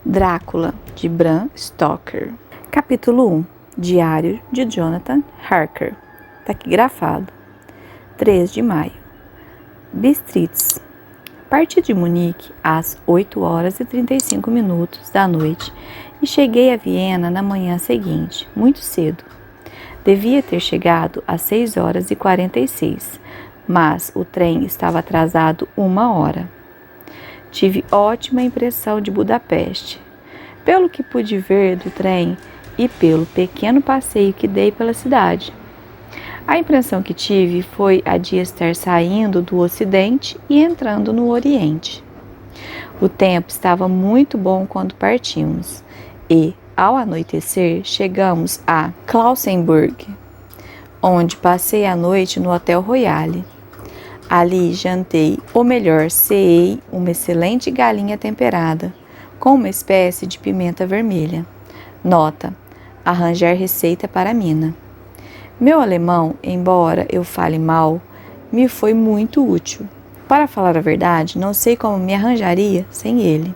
Drácula, de Bram Stoker. Capítulo 1. Diário de Jonathan Harker. Taquigrafado. 3 de maio. Bistritz. Parti de Munique às 8h35 da noite e cheguei a Viena na manhã seguinte, muito cedo. Devia ter chegado às 6h46, mas o trem estava atrasado 1 hora. Tive ótima impressão de Budapeste, pelo que pude ver do trem e pelo pequeno passeio que dei pela cidade. A impressão que tive foi a de estar saindo do Ocidente e entrando no Oriente. O tempo estava muito bom quando partimos e, ao anoitecer, chegamos a Klausenburg, onde passei a noite no Hotel Royale. Ali jantei, ou melhor, ceei uma excelente galinha temperada, com uma espécie de pimenta vermelha. Nota: arranjar receita para Mina. Meu alemão, embora eu fale mal, me foi muito útil. Para falar a verdade, não sei como me arranjaria sem ele.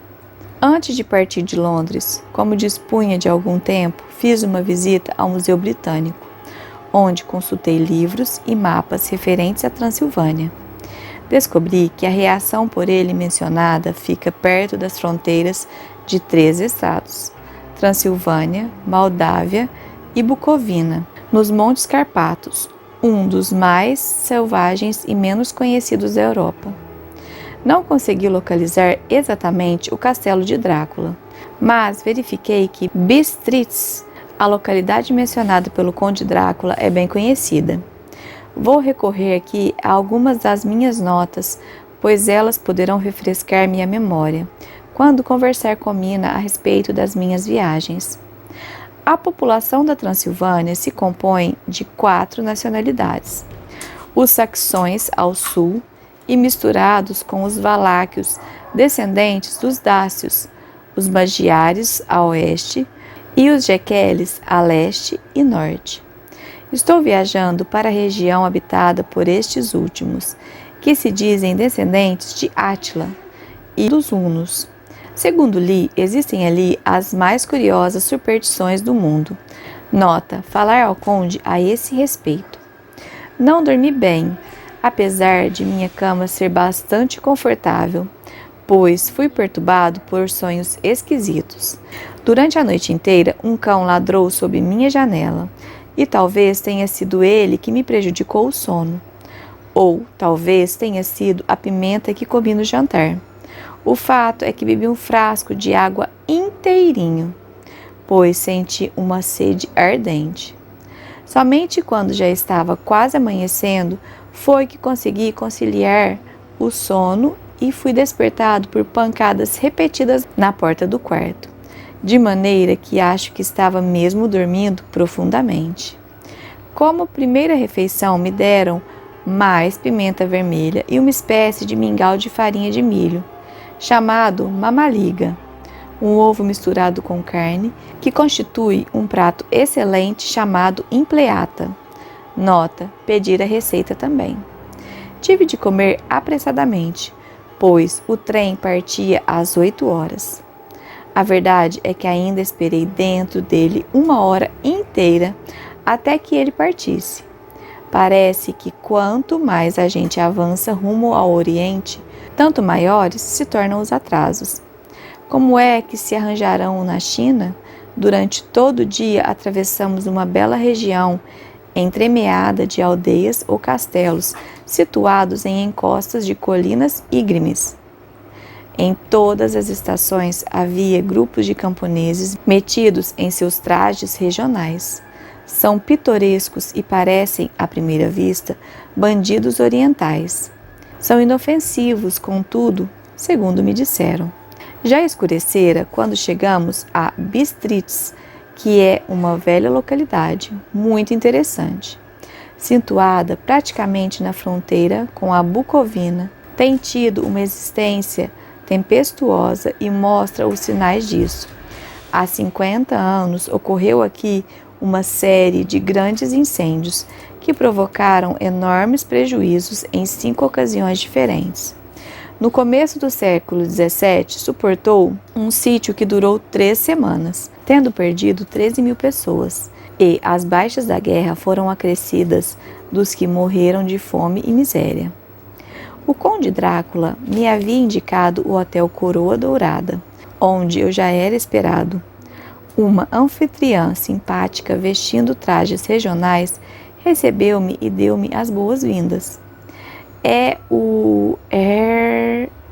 Antes de partir de Londres, como dispunha de algum tempo, fiz uma visita ao Museu Britânico, onde consultei livros e mapas referentes à Transilvânia. Descobri que a reação por ele mencionada fica perto das fronteiras de 3 estados: Transilvânia, Moldávia e Bucovina, nos Montes Carpatos, um dos mais selvagens e menos conhecidos da Europa. Não consegui localizar exatamente o castelo de Drácula, mas verifiquei que Bistritz, a localidade mencionada pelo Conde Drácula, é bem conhecida. Vou recorrer aqui a algumas das minhas notas, pois elas poderão refrescar minha memória quando conversar com Mina a respeito das minhas viagens. A população da Transilvânia se compõe de 4 nacionalidades: os saxões ao sul e misturados com os valáquios, descendentes dos dácios, os magiares a oeste e os jequeles a leste e norte. Estou viajando para a região habitada por estes últimos, que se dizem descendentes de Átila e dos hunos. Segundo li, existem ali as mais curiosas superstições do mundo. Nota: falar ao conde a esse respeito. Não dormi bem, apesar de minha cama ser bastante confortável, pois fui perturbado por sonhos esquisitos. Durante a noite inteira, um cão ladrou sob minha janela, e talvez tenha sido ele que me prejudicou o sono. Ou talvez tenha sido a pimenta que comi no jantar. O fato é que bebi um frasco de água inteirinho, pois senti uma sede ardente. Somente quando já estava quase amanhecendo foi que consegui conciliar o sono e fui despertado por pancadas repetidas na porta do quarto, de maneira que acho que estava mesmo dormindo profundamente. Como primeira refeição me deram mais pimenta vermelha e uma espécie de mingau de farinha de milho, chamado mamaliga, um ovo misturado com carne, que constitui um prato excelente chamado impleata. Nota: pedir a receita também. Tive de comer apressadamente, pois o trem partia às 8 horas. A verdade é que ainda esperei dentro dele 1 hora inteira até que ele partisse. Parece que quanto mais a gente avança rumo ao Oriente, tanto maiores se tornam os atrasos. Como é que se arranjarão na China? Durante todo o dia atravessamos uma bela região entremeada de aldeias ou castelos, situados em encostas de colinas íngremes. Em todas as estações havia grupos de camponeses metidos em seus trajes regionais. São pitorescos e parecem, à primeira vista, bandidos orientais. São inofensivos, contudo, segundo me disseram. Já escurecera quando chegamos a Bistritz, que é uma velha localidade, muito interessante. Situada praticamente na fronteira com a Bucovina, tem tido uma existência tempestuosa e mostra os sinais disso. Há 50 anos ocorreu aqui uma série de grandes incêndios que provocaram enormes prejuízos em 5 ocasiões diferentes. No começo do século XVII, suportou um sítio que durou 3 semanas, tendo perdido 13.000 pessoas, e as baixas da guerra foram acrescidas dos que morreram de fome e miséria. O conde Drácula me havia indicado o Hotel Coroa Dourada, onde eu já era esperado. Uma anfitriã simpática vestindo trajes regionais recebeu-me e deu-me as boas-vindas. É o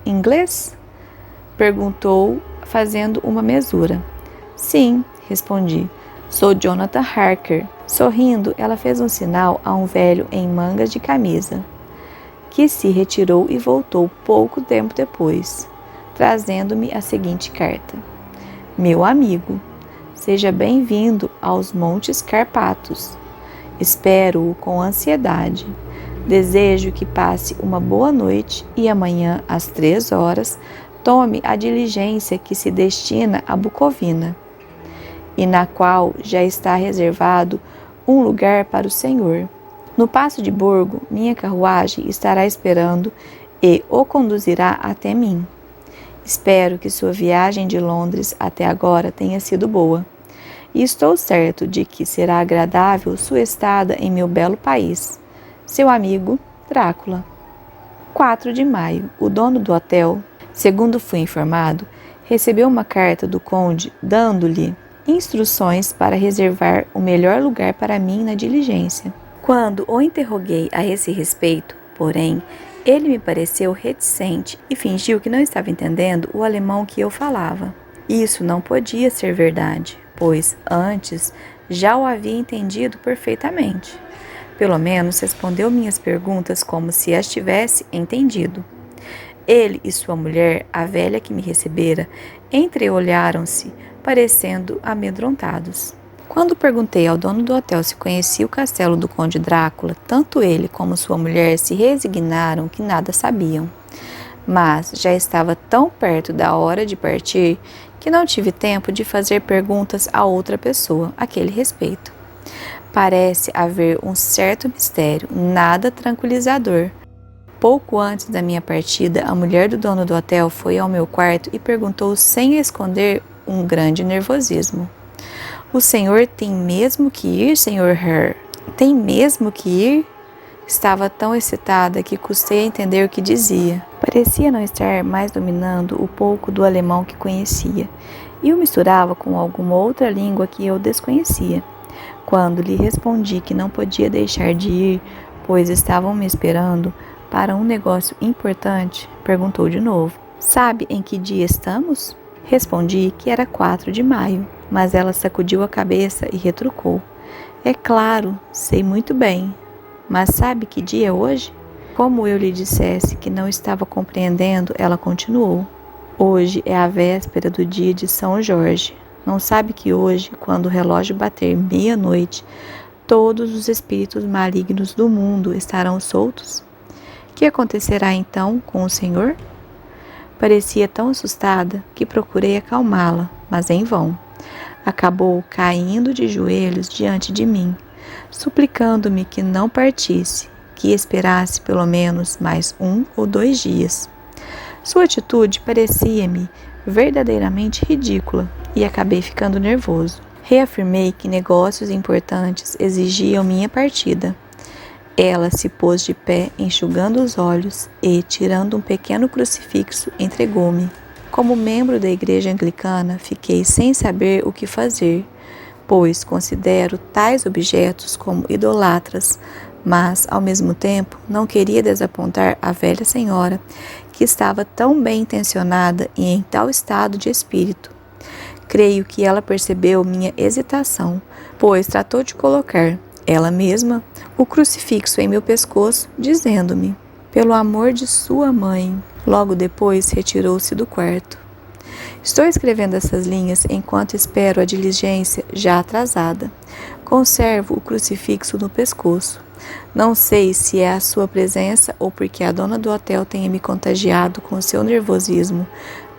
inglês? Perguntou, fazendo uma mesura. Sim, respondi. Sou Jonathan Harker. Sorrindo, ela fez um sinal a um velho em mangas de camisa, que se retirou e voltou pouco tempo depois, trazendo-me a seguinte carta. Meu amigo, seja bem-vindo aos Montes Carpatos. Espero-o com ansiedade. Desejo que passe uma boa noite e amanhã, às 3 horas, tome a diligência que se destina a Bucovina, e na qual já está reservado um lugar para o senhor. No Paço de Borgo, minha carruagem estará esperando e o conduzirá até mim. Espero que sua viagem de Londres até agora tenha sido boa, e estou certo de que será agradável sua estada em meu belo país. Seu amigo, Drácula. 4 de maio, o dono do hotel, segundo fui informado, recebeu uma carta do conde dando-lhe instruções para reservar o melhor lugar para mim na diligência. Quando o interroguei a esse respeito, porém, ele me pareceu reticente e fingiu que não estava entendendo o alemão que eu falava. Isso não podia ser verdade, pois antes já o havia entendido perfeitamente. Pelo menos respondeu minhas perguntas como se as tivesse entendido. Ele e sua mulher, a velha que me recebera, entreolharam-se, parecendo amedrontados. Quando perguntei ao dono do hotel se conhecia o castelo do Conde Drácula, tanto ele como sua mulher se resignaram que nada sabiam. Mas já estava tão perto da hora de partir que não tive tempo de fazer perguntas a outra pessoa a aquele respeito. Parece haver um certo mistério, nada tranquilizador. Pouco antes da minha partida, a mulher do dono do hotel foi ao meu quarto e perguntou sem esconder um grande nervosismo. O senhor tem mesmo que ir, senhor Hare? Tem mesmo que ir? Estava tão excitada que custei a entender o que dizia. Parecia não estar mais dominando o pouco do alemão que conhecia, e o misturava com alguma outra língua que eu desconhecia. Quando lhe respondi que não podia deixar de ir, pois estavam me esperando para um negócio importante, perguntou de novo. Sabe em que dia estamos? Respondi que era 4 de maio, mas ela sacudiu a cabeça e retrucou. É claro, sei muito bem, mas sabe que dia é hoje? Como eu lhe dissesse que não estava compreendendo, ela continuou. Hoje é a véspera do dia de São Jorge. Não sabe que hoje, quando o relógio bater 00:00, todos os espíritos malignos do mundo estarão soltos? Que acontecerá então com o senhor? Parecia tão assustada que procurei acalmá-la, mas em vão. Acabou caindo de joelhos diante de mim, suplicando-me que não partisse, que esperasse pelo menos mais 1 ou 2 dias. Sua atitude parecia-me verdadeiramente ridícula e acabei ficando nervoso. Reafirmei que negócios importantes exigiam minha partida. Ela se pôs de pé, enxugando os olhos e, tirando um pequeno crucifixo, entregou-me. Como membro da igreja anglicana, fiquei sem saber o que fazer, pois considero tais objetos como idolatras, mas, ao mesmo tempo, não queria desapontar a velha senhora, que estava tão bem intencionada e em tal estado de espírito. Creio que ela percebeu minha hesitação, pois tratou de colocar, ela mesma, o crucifixo em meu pescoço, dizendo-me, pelo amor de sua mãe. Logo depois retirou-se do quarto. Estou escrevendo essas linhas enquanto espero a diligência já atrasada. Conservo o crucifixo no pescoço. Não sei se é a sua presença ou porque a dona do hotel tenha me contagiado com seu nervosismo,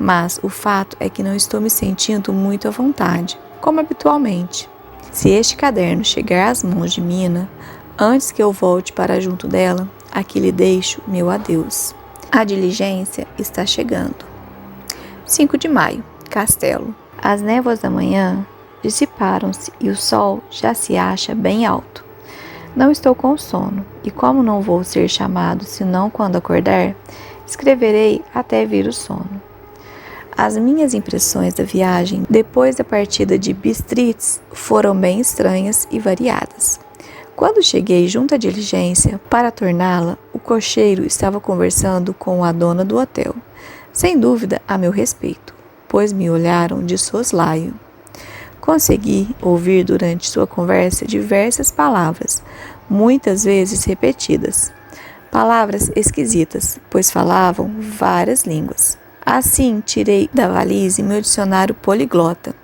mas o fato é que não estou me sentindo muito à vontade, como habitualmente. Se este caderno chegar às mãos de Mina, antes que eu volte para junto dela, aqui lhe deixo meu adeus. A diligência está chegando. 5 de maio, Castelo. As névoas da manhã dissiparam-se e o sol já se acha bem alto. Não estou com sono, e como não vou ser chamado senão quando acordar, escreverei até vir o sono. As minhas impressões da viagem depois da partida de Bistritz foram bem estranhas e variadas. Quando cheguei junto à diligência para torná-la, o cocheiro estava conversando com a dona do hotel, sem dúvida a meu respeito, pois me olharam de soslaio. Consegui ouvir durante sua conversa diversas palavras, muitas vezes repetidas. Palavras esquisitas, pois falavam várias línguas. Assim, tirei da valise meu dicionário poliglota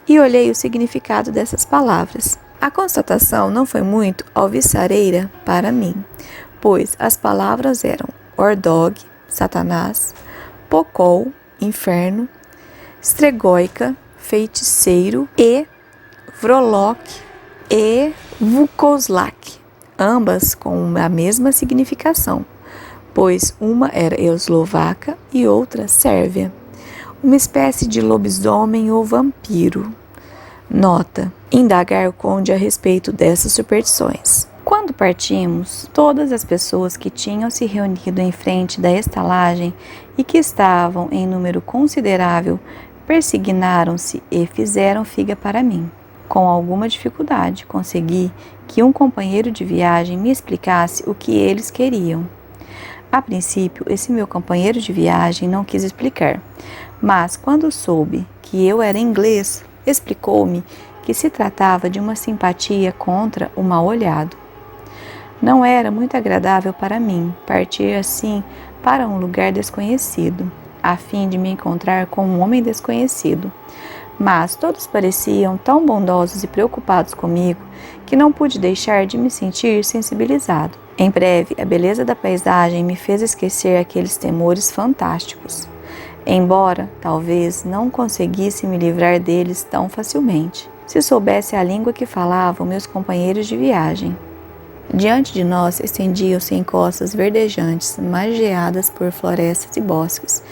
e olhei o significado dessas palavras. A constatação não foi muito alvissareira para mim, pois as palavras eram ordog, Satanás, pocol, inferno, stregóica, feiticeiro e vrolok e vukoslak, ambas com a mesma significação, pois uma era eslovaca e outra sérvia, uma espécie de lobisomem ou vampiro. Nota: indagar o conde a respeito dessas superstições. Quando partimos, todas as pessoas que tinham se reunido em frente da estalagem e que estavam em número considerável persignaram-se e fizeram figa para mim. Com alguma dificuldade, consegui que um companheiro de viagem me explicasse o que eles queriam. A princípio, esse meu companheiro de viagem não quis explicar, mas quando soube que eu era inglês, explicou-me que se tratava de uma simpatia contra o mal-olhado. Não era muito agradável para mim partir assim para um lugar desconhecido, a fim de me encontrar com um homem desconhecido. Mas todos pareciam tão bondosos e preocupados comigo que não pude deixar de me sentir sensibilizado. Em breve, a beleza da paisagem me fez esquecer aqueles temores fantásticos, embora talvez não conseguisse me livrar deles tão facilmente, se soubesse a língua que falavam meus companheiros de viagem. Diante de nós estendiam-se encostas verdejantes, margeadas por florestas e bosques,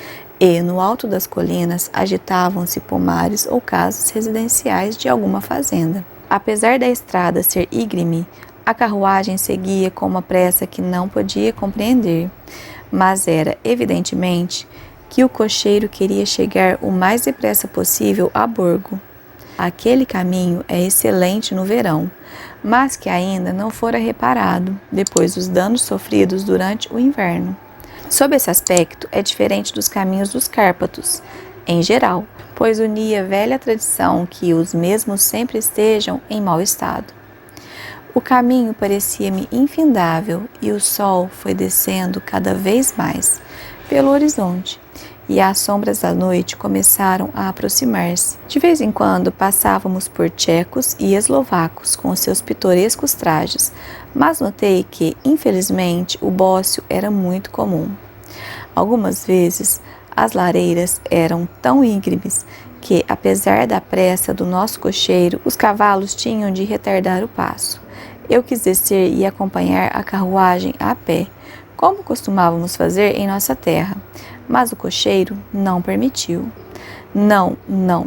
e, no alto das colinas, agitavam-se pomares ou casas residenciais de alguma fazenda. Apesar da estrada ser íngreme, a carruagem seguia com uma pressa que não podia compreender, mas era, evidentemente, que o cocheiro queria chegar o mais depressa possível a Borgo. Aquele caminho é excelente no verão, mas que ainda não fora reparado depois dos danos sofridos durante o inverno. Sob esse aspecto, é diferente dos caminhos dos Cárpatos, em geral, pois unia a velha tradição que os mesmos sempre estejam em mau estado. O caminho parecia-me infindável e o sol foi descendo cada vez mais pelo horizonte, e as sombras da noite começaram a aproximar-se. De vez em quando passávamos por tchecos e eslovacos com seus pitorescos trajes, mas notei que, infelizmente, o bócio era muito comum. Algumas vezes, as lareiras eram tão íngremes que, apesar da pressa do nosso cocheiro, os cavalos tinham de retardar o passo. Eu quis descer e acompanhar a carruagem a pé, como costumávamos fazer em nossa terra, mas o cocheiro não permitiu. Não,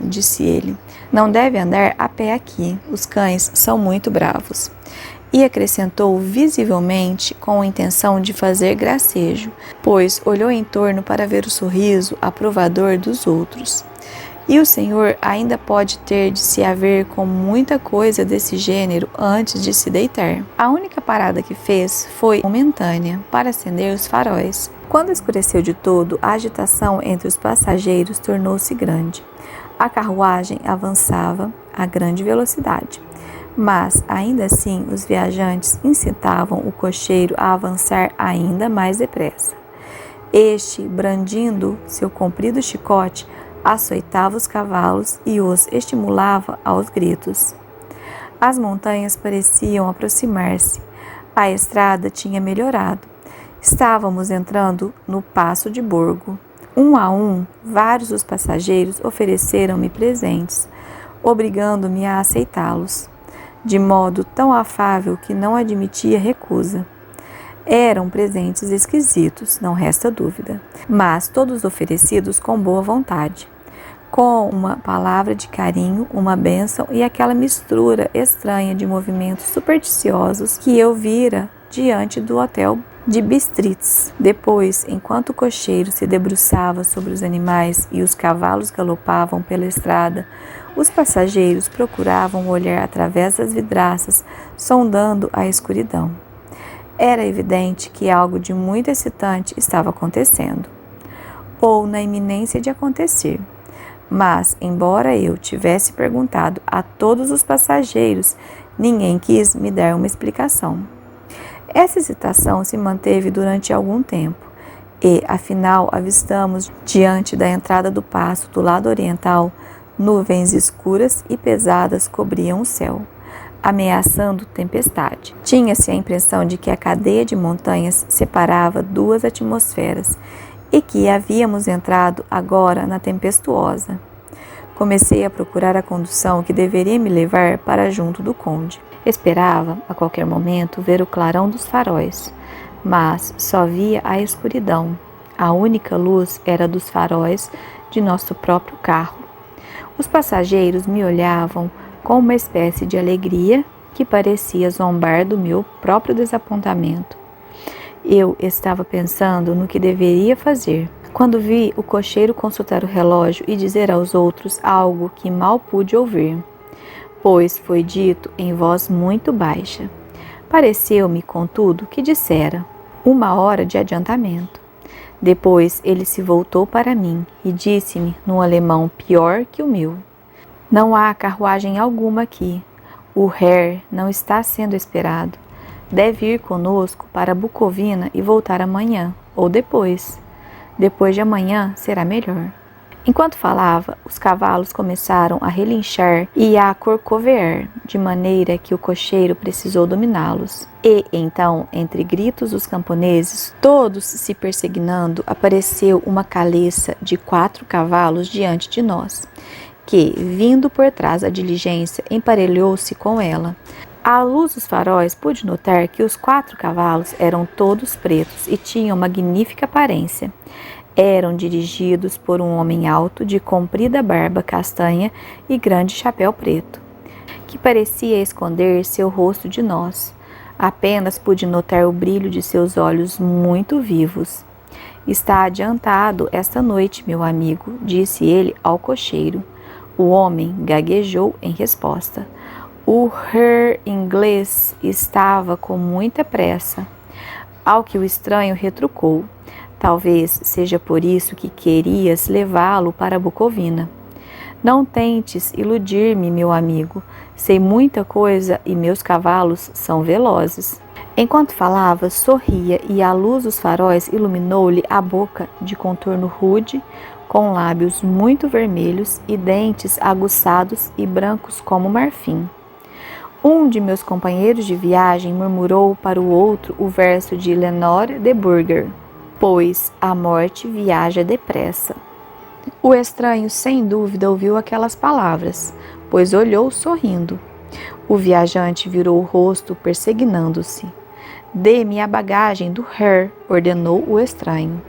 disse ele, não deve andar a pé aqui, os cães são muito bravos. E acrescentou visivelmente com a intenção de fazer gracejo, pois olhou em torno para ver o sorriso aprovador dos outros. E o senhor ainda pode ter de se haver com muita coisa desse gênero antes de se deitar. A única parada que fez foi momentânea, para acender os faróis. Quando escureceu de todo, a agitação entre os passageiros tornou-se grande. A carruagem avançava a grande velocidade, mas ainda assim os viajantes incitavam o cocheiro a avançar ainda mais depressa. Este, brandindo seu comprido chicote, açoitava os cavalos e os estimulava aos gritos. As montanhas pareciam aproximar-se. A estrada tinha melhorado. Estávamos entrando no Paço de Borgo. Um a um, vários dos passageiros ofereceram-me presentes, obrigando-me a aceitá-los, de modo tão afável que não admitia recusa. Eram presentes esquisitos, não resta dúvida, mas todos oferecidos com boa vontade, com uma palavra de carinho, uma bênção e aquela mistura estranha de movimentos supersticiosos que eu vira diante do hotel de Bistritz. Depois, enquanto o cocheiro se debruçava sobre os animais e os cavalos galopavam pela estrada, os passageiros procuravam olhar através das vidraças, sondando a escuridão. Era evidente que algo de muito excitante estava acontecendo, ou na iminência de acontecer. Mas, embora eu tivesse perguntado a todos os passageiros, ninguém quis me dar uma explicação. Essa excitação se manteve durante algum tempo e, afinal, avistamos, diante da entrada do paço do lado oriental, nuvens escuras e pesadas cobriam o céu, ameaçando tempestade. Tinha-se a impressão de que a cadeia de montanhas separava duas atmosferas e que havíamos entrado agora na tempestuosa. Comecei a procurar a condução que deveria me levar para junto do conde. Esperava, a qualquer momento, ver o clarão dos faróis, mas só via a escuridão. A única luz era dos faróis de nosso próprio carro. Os passageiros me olhavam com uma espécie de alegria que parecia zombar do meu próprio desapontamento. Eu estava pensando no que deveria fazer, quando vi o cocheiro consultar o relógio e dizer aos outros algo que mal pude ouvir, pois foi dito em voz muito baixa. Pareceu-me, contudo, que dissera 1 hora de adiantamento. Depois ele se voltou para mim e disse-me, num alemão pior que o meu: não há carruagem alguma aqui. O Herr não está sendo esperado. Deve ir conosco para Bukovina e voltar amanhã, ou depois. Depois de amanhã será melhor. Enquanto falava, os cavalos começaram a relinchar e a corcovear, de maneira que o cocheiro precisou dominá-los. E então, entre gritos dos camponeses, todos se persignando, apareceu uma caleça de 4 cavalos diante de nós, que, vindo por trás da diligência, emparelhou-se com ela. À luz dos faróis, pude notar que os 4 cavalos eram todos pretos e tinham magnífica aparência. Eram dirigidos por um homem alto, de comprida barba castanha e grande chapéu preto, que parecia esconder seu rosto de nós. Apenas pude notar o brilho de seus olhos muito vivos. Está adiantado esta noite, meu amigo, disse ele ao cocheiro. O homem gaguejou em resposta. O Herr inglês estava com muita pressa, ao que o estranho retrucou: talvez seja por isso que querias levá-lo para Bukovina. Não tentes iludir-me, meu amigo. Sei muita coisa e meus cavalos são velozes. Enquanto falava, sorria e a luz dos faróis iluminou-lhe a boca de contorno rude, com lábios muito vermelhos e dentes aguçados e brancos como marfim. Um de meus companheiros de viagem murmurou para o outro o verso de Lenore de Burger: pois a morte viaja depressa. O estranho, sem dúvida, ouviu aquelas palavras, pois olhou sorrindo. O viajante virou o rosto, persignando-se. Dê-me a bagagem do Herr, ordenou o estranho.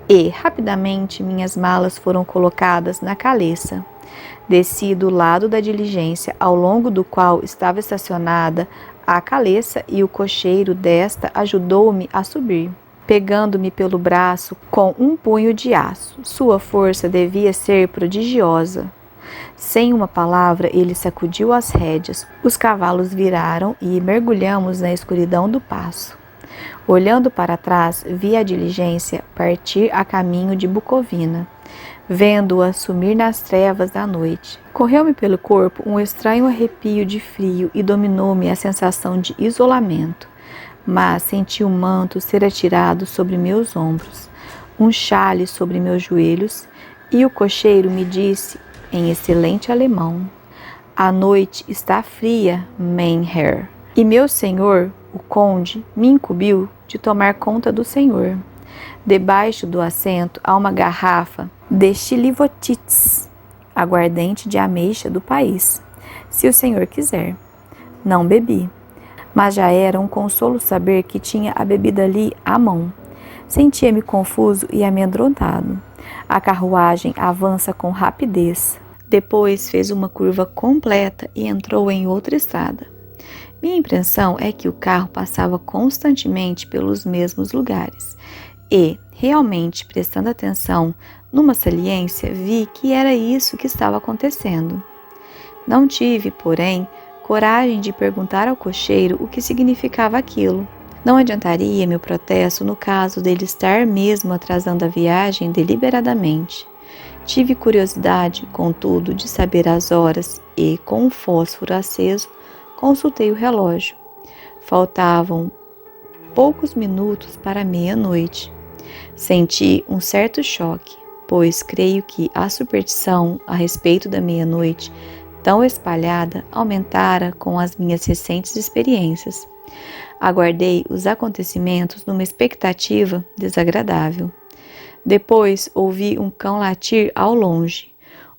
E, rapidamente, minhas malas foram colocadas na caleça. Desci do lado da diligência, ao longo do qual estava estacionada a caleça, e o cocheiro desta ajudou-me a subir, pegando-me pelo braço com um punho de aço. Sua força devia ser prodigiosa. Sem uma palavra, ele sacudiu as rédeas. Os cavalos viraram e mergulhamos na escuridão do paço. Olhando para trás, vi a diligência partir a caminho de Bukovina, vendo-a sumir nas trevas da noite. Correu-me pelo corpo um estranho arrepio de frio e dominou-me a sensação de isolamento. Mas senti o manto ser atirado sobre meus ombros, um xale sobre meus joelhos, e o cocheiro me disse, em excelente alemão: a noite está fria, mein Herr, e meu senhor, o conde, me incumbiu de tomar conta do senhor. Debaixo do assento há uma garrafa de Chilivotitz, aguardente de ameixa do país, se o senhor quiser. Não bebi. mas já era um consolo saber que tinha a bebida ali à mão. Sentia-me confuso e amedrontado. A carruagem avança com rapidez. Depois fez uma curva completa e entrou em outra estrada. Minha impressão é que o carro passava constantemente pelos mesmos lugares e, realmente prestando atenção numa saliência, vi que era isso que estava acontecendo. Não tive, porém, coragem de perguntar ao cocheiro o que significava aquilo. Não adiantaria meu protesto no caso dele estar mesmo atrasando a viagem deliberadamente. Tive curiosidade, contudo, de saber as horas e, com o fósforo aceso, consultei o relógio. Faltavam poucos minutos para meia-noite. Senti um certo choque, pois creio que a superstição a respeito da meia-noite, tão espalhada, aumentara com as minhas recentes experiências. Aguardei os acontecimentos numa expectativa desagradável. Depois ouvi um cão latir ao longe.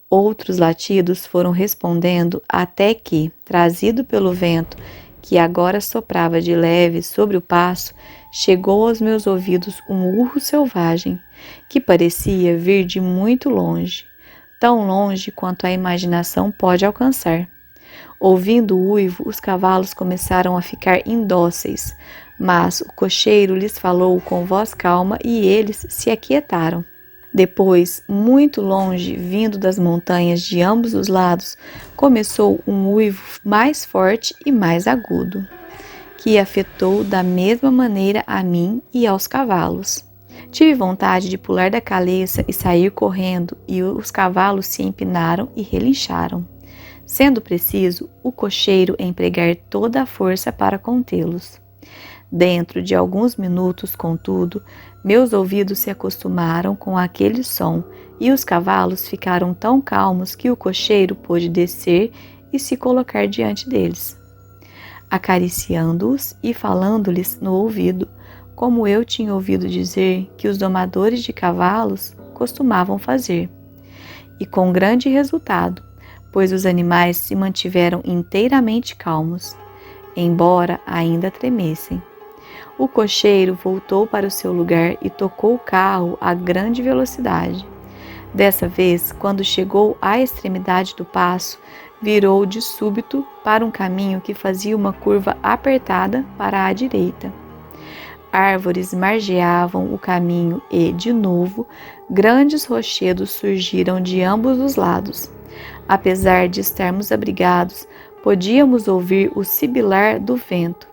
Outros latidos foram respondendo até que, trazido pelo vento que agora soprava de leve sobre o passo, chegou aos meus ouvidos um urro selvagem, que parecia vir de muito longe, tão longe quanto a imaginação pode alcançar. Ouvindo o uivo, os cavalos começaram a ficar indóceis, mas o cocheiro lhes falou com voz calma e eles se aquietaram. Depois, muito longe, vindo das montanhas de ambos os lados, começou um uivo mais forte e mais agudo, que afetou da mesma maneira a mim e aos cavalos. Tive vontade de pular da caleça e sair correndo, e os cavalos se empinaram e relincharam, sendo preciso o cocheiro empregar toda a força para contê-los. Dentro de alguns minutos, contudo, meus ouvidos se acostumaram com aquele som e os cavalos ficaram tão calmos que o cocheiro pôde descer e se colocar diante deles, acariciando-os e falando-lhes no ouvido, como eu tinha ouvido dizer que os domadores de cavalos costumavam fazer. E com grande resultado, pois os animais se mantiveram inteiramente calmos, embora ainda tremessem. O cocheiro voltou para o seu lugar e tocou o carro a grande velocidade. Dessa vez, quando chegou à extremidade do passo, virou de súbito para um caminho que fazia uma curva apertada para a direita. Árvores margeavam o caminho e, de novo, grandes rochedos surgiram de ambos os lados. Apesar de estarmos abrigados, podíamos ouvir o sibilar do vento.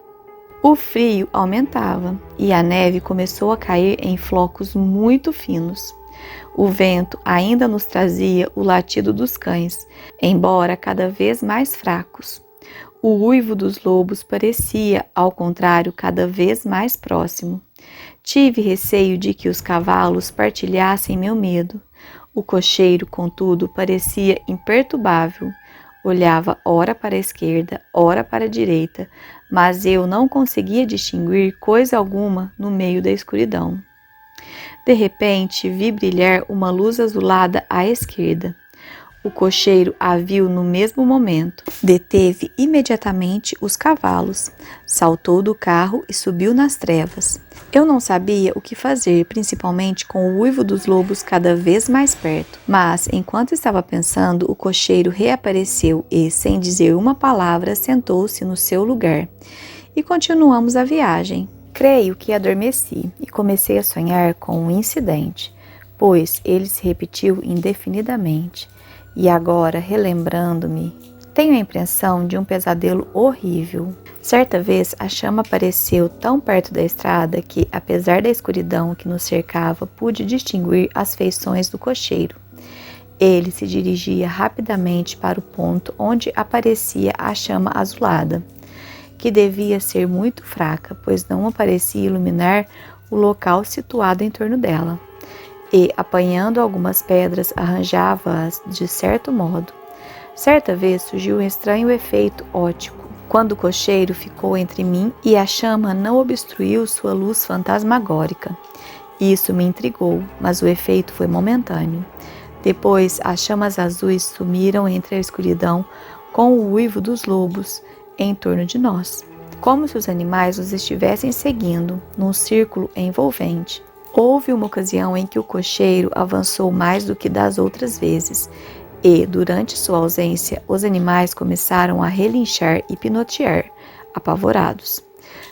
O frio aumentava e a neve começou a cair em flocos muito finos. O vento ainda nos trazia o latido dos cães, embora cada vez mais fracos. O uivo dos lobos parecia, ao contrário, cada vez mais próximo. Tive receio de que os cavalos partilhassem meu medo. O cocheiro, contudo, parecia imperturbável. Olhava ora para a esquerda, ora para a direita, mas eu não conseguia distinguir coisa alguma no meio da escuridão. De repente, vi brilhar uma luz azulada à esquerda. O cocheiro a viu no mesmo momento. Deteve imediatamente os cavalos, saltou do carro e subiu nas trevas. Eu não sabia o que fazer, principalmente com o uivo dos lobos cada vez mais perto. Mas, enquanto estava pensando, o cocheiro reapareceu e, sem dizer uma palavra, sentou-se no seu lugar. E continuamos a viagem. Creio que adormeci e comecei a sonhar com um incidente, pois ele se repetiu indefinidamente. E agora, relembrando-me, tenho a impressão de um pesadelo horrível. Certa vez, a chama apareceu tão perto da estrada que, apesar da escuridão que nos cercava, pude distinguir as feições do cocheiro. Ele se dirigia rapidamente para o ponto onde aparecia a chama azulada, que devia ser muito fraca, pois não parecia iluminar o local situado em torno dela. E, apanhando algumas pedras, arranjava-as de certo modo. Certa vez surgiu um estranho efeito óptico, quando o cocheiro ficou entre mim e a chama não obstruiu sua luz fantasmagórica. Isso me intrigou, mas o efeito foi momentâneo. Depois, as chamas azuis sumiram entre a escuridão com o uivo dos lobos em torno de nós. como se os animais os estivessem seguindo, num círculo envolvente. Houve uma ocasião em que o cocheiro avançou mais do que das outras vezes, e, durante sua ausência, os animais começaram a relinchar e pinotear, apavorados.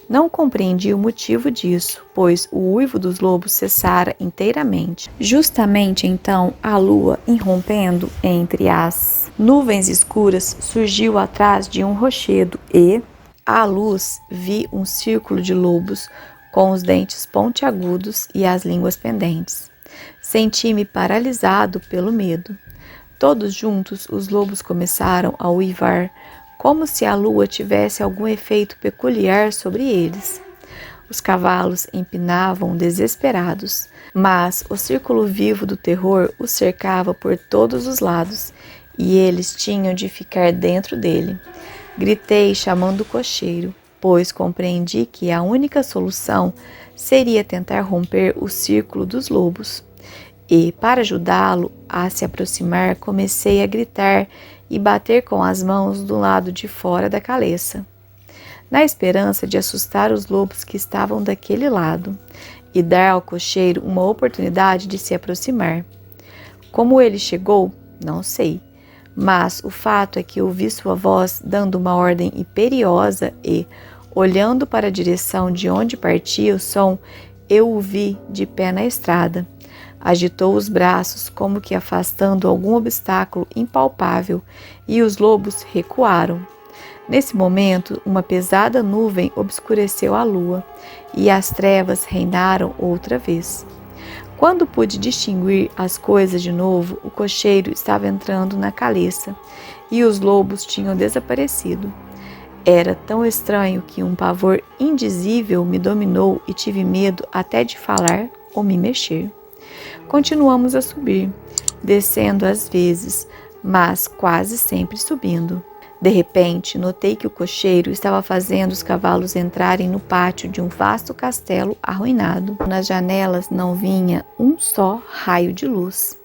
Não compreendi o motivo disso, pois o uivo dos lobos cessara inteiramente. Justamente então, a lua, irrompendo entre as nuvens escuras, surgiu atrás de um rochedo e, à luz, vi um círculo de lobos com os dentes pontiagudos e as línguas pendentes. Senti-me paralisado pelo medo. Todos juntos, os lobos começaram a uivar, como se a lua tivesse algum efeito peculiar sobre eles. Os cavalos empinavam desesperados, mas o círculo vivo do terror os cercava por todos os lados, e eles tinham de ficar dentro dele. Gritei chamando o cocheiro, pois compreendi que a única solução seria tentar romper o círculo dos lobos. E, para ajudá-lo a se aproximar, comecei a gritar e bater com as mãos do lado de fora da caleça, na esperança de assustar os lobos que estavam daquele lado e dar ao cocheiro uma oportunidade de se aproximar. Como ele chegou, não sei, mas o fato é que ouvi sua voz dando uma ordem imperiosa e, olhando para a direção de onde partia o som, eu o vi de pé na estrada. Agitou os braços como que afastando algum obstáculo impalpável e os lobos recuaram. Nesse momento, uma pesada nuvem obscureceu a lua e as trevas reinaram outra vez. Quando pude distinguir as coisas de novo, o cocheiro estava entrando na caleça e os lobos tinham desaparecido. Era tão estranho que um pavor indizível me dominou e tive medo até de falar ou me mexer. Continuamos a subir, descendo às vezes, mas quase sempre subindo. De repente, notei que o cocheiro estava fazendo os cavalos entrarem no pátio de um vasto castelo arruinado. Nas janelas não vinha um só raio de luz.